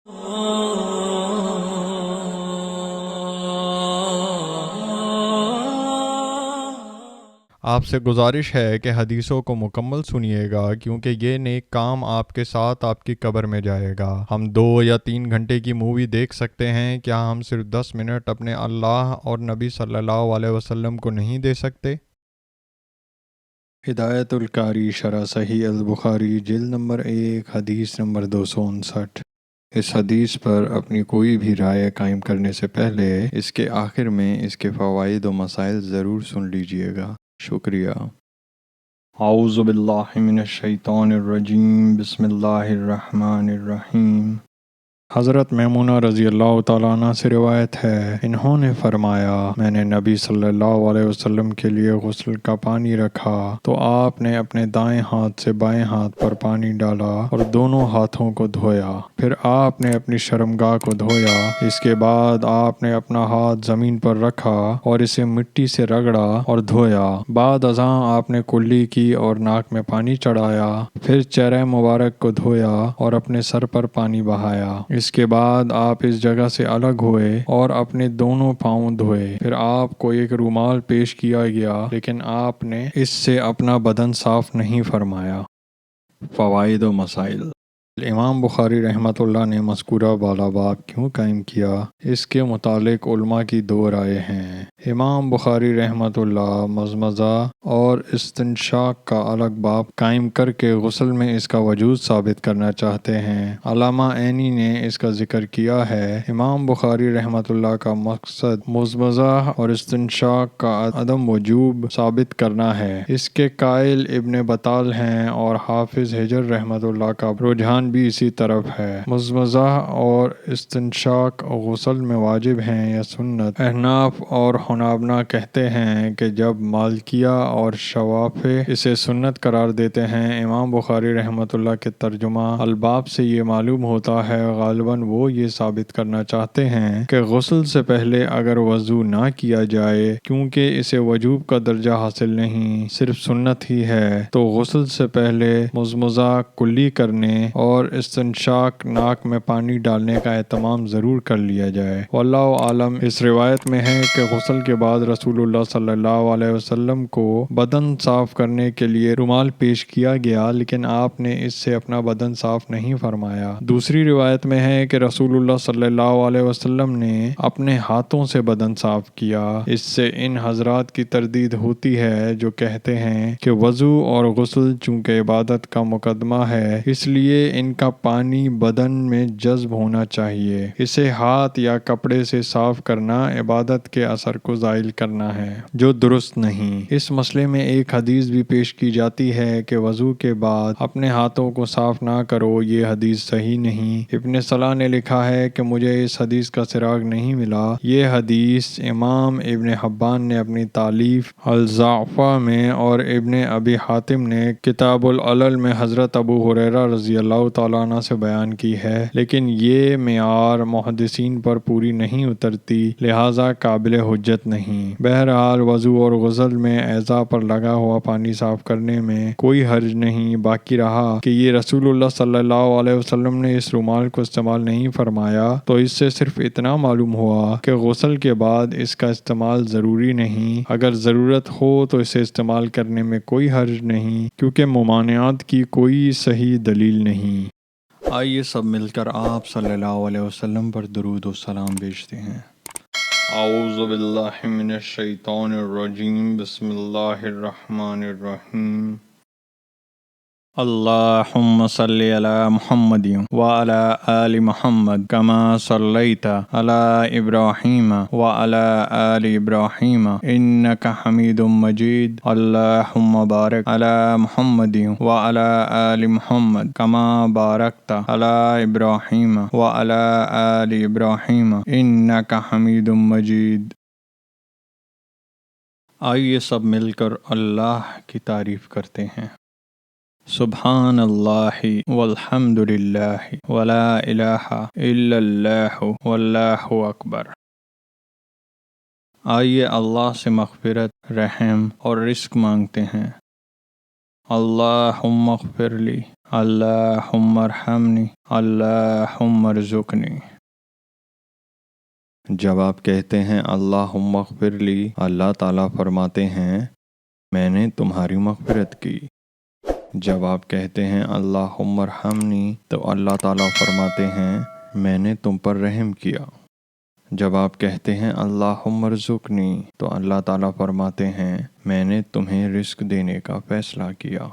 آپ سے گزارش ہے کہ حدیثوں کو مکمل سنیے گا، کیونکہ یہ نیک کام آپ کے ساتھ آپ کی قبر میں جائے گا۔ ہم 2 یا 3 گھنٹے کی مووی دیکھ سکتے ہیں، کیا ہم صرف 10 منٹ اپنے اللہ اور نبی صلی اللہ علیہ وسلم کو نہیں دے سکتے؟ ہدایت القاری شرح صحیح البخاری جلد نمبر 1 حدیث نمبر 259۔ اس حدیث پر اپنی کوئی بھی رائے قائم کرنے سے پہلے اس کے آخر میں اس کے فوائد و مسائل ضرور سن لیجئے گا۔ شکریہ۔ اعوذ باللہ من الشیطان الرجیم، بسم اللہ الرحمن الرحیم۔ حضرت میمونہ رضی اللہ تعالیٰ عنہ سے روایت ہے، انہوں نے فرمایا، میں نے نبی صلی اللہ علیہ وسلم کے لیے غسل کا پانی رکھا تو آپ نے اپنے دائیں ہاتھ سے بائیں ہاتھ پر پانی ڈالا اور دونوں ہاتھوں کو دھویا، پھر آپ نے اپنی شرمگاہ کو دھویا، اس کے بعد آپ نے اپنا ہاتھ زمین پر رکھا اور اسے مٹی سے رگڑا اور دھویا، بعد ازاں آپ نے کلی کی اور ناک میں پانی چڑھایا، پھر چہرہ مبارک کو دھویا اور اپنے سر پر پانی بہایا، اس کے بعد آپ اس جگہ سے الگ ہوئے اور اپنے دونوں پاؤں دھوئے، پھر آپ کو ایک رومال پیش کیا گیا لیکن آپ نے اس سے اپنا بدن صاف نہیں فرمایا۔ فوائد و مسائل۔ امام بخاری رحمۃ اللہ نے مذکورہ بالا باب کیوں قائم کیا، اس کے متعلق علماء کی 2 رائے ہیں۔ امام بخاری رحمۃ اللہ مضمضہ اور استنشاق کا الگ باب قائم کر کے غسل میں اس کا وجود ثابت کرنا چاہتے ہیں۔ علامہ عینی نے اس کا ذکر کیا ہے۔ امام بخاری رحمۃ اللہ کا مقصد مضمضہ اور استنشاق کا عدم وجوب ثابت کرنا ہے۔ اس کے قائل ابن بطال ہیں اور حافظ حجر رحمۃ اللہ کا رجحان بھی اسی طرف ہے۔ مضمضہ اور استنشاق غسل میں واجب ہیں یا سنت؟ احناف اور حنابلہ کہتے ہیں کہ جب مالکیہ اور شوافع اسے سنت قرار دیتے ہیں، امام بخاری رحمۃ اللہ کے ترجمہ الباب سے یہ معلوم ہوتا ہے غالباً وہ یہ ثابت کرنا چاہتے ہیں کہ غسل سے پہلے اگر وضو نہ کیا جائے کیونکہ اسے وجوب کا درجہ حاصل نہیں، صرف سنت ہی ہے، تو غسل سے پہلے مضمضہ کلی کرنے اور استنشاق ناک میں پانی ڈالنے کا اہتمام ضرور کر لیا جائے۔ واللہ عالم۔ اس روایت میں ہے کہ غسل کے بعد رسول اللہ صلی اللہ علیہ وسلم کو بدن صاف کرنے کے لیے رومال پیش کیا گیا لیکن آپ نے اس سے اپنا بدن صاف نہیں فرمایا۔ دوسری روایت میں ہے کہ رسول اللہ صلی اللہ علیہ وسلم نے اپنے ہاتھوں سے بدن صاف کیا۔ اس سے ان حضرات کی تردید ہوتی ہے جو کہتے ہیں کہ وضو اور غسل چونکہ عبادت کا مقدمہ ہے اس لیے ان کا پانی بدن میں جذب ہونا چاہیے، اسے ہاتھ یا کپڑے سے صاف کرنا عبادت کے اثر کو زائل کرنا ہے، جو درست نہیں۔ اس مسئلے میں ایک حدیث بھی پیش کی جاتی ہے کہ وضو کے بعد اپنے ہاتھوں کو صاف نہ کرو، یہ حدیث صحیح نہیں۔ ابن صلاح نے لکھا ہے کہ مجھے اس حدیث کا سراغ نہیں ملا۔ یہ حدیث امام ابن حبان نے اپنی تالیف الضعفاء میں اور ابن ابی حاتم نے کتاب العلل میں حضرت ابو ہریرہ رضی اللہ تعالیٰ عنہ سے بیان کی ہے، لیکن یہ معیار محدثین پر پوری نہیں اترتی، لہٰذا قابل حجت نہیں۔ بہرحال وضو اور غسل میں اعضاء پر لگا ہوا پانی صاف کرنے میں کوئی حرج نہیں۔ باقی رہا کہ یہ رسول اللہ صلی اللہ علیہ وسلم نے اس رومال کو استعمال نہیں فرمایا، تو اس سے صرف اتنا معلوم ہوا کہ غسل کے بعد اس کا استعمال ضروری نہیں، اگر ضرورت ہو تو اسے استعمال کرنے میں کوئی حرج نہیں، کیونکہ ممانعت کی کوئی صحیح دلیل نہیں۔ آئیے سب مل کر آپ صلی اللہ علیہ وسلم پر درود و سلام بھیجتے ہیں۔ اعوذ باللہ من الشیطان الرجیم، بسم اللہ الرحمن الرحیم۔ اللہم صلی علی محمد وعلی آل محمد کما صلیت علی ابراہیم وعلی آل ابراہیم انک حمید مجید۔ اللہم بارک علی محمد وعلی آل محمد کما بارکت علی ابراہیم وعلی آل ابراہیم انک حمید مجید۔ آئیے سب مل کر اللہ کی تعریف کرتے ہیں۔ سبحان اللہ والحمد للہ ولا الہ الا اللہ واللہ اکبر۔ آئیے اللہ سے مغفرت، رحم اور رزق مانگتے ہیں۔ اللہم اغفر لی، اللہم ارحمنی، اللہم ارزقنی۔ جب آپ کہتے ہیں اللہم اغفر لی، اللہ تعالیٰ فرماتے ہیں میں نے تمہاری مغفرت کی۔ جب آپ کہتے ہیں اللہم ارحمنی تو اللہ تعالیٰ فرماتے ہیں میں نے تم پر رحم کیا۔ جب آپ کہتے ہیں اللہم ارزقنی تو اللہ تعالیٰ فرماتے ہیں میں نے تمہیں رزق دینے کا فیصلہ کیا۔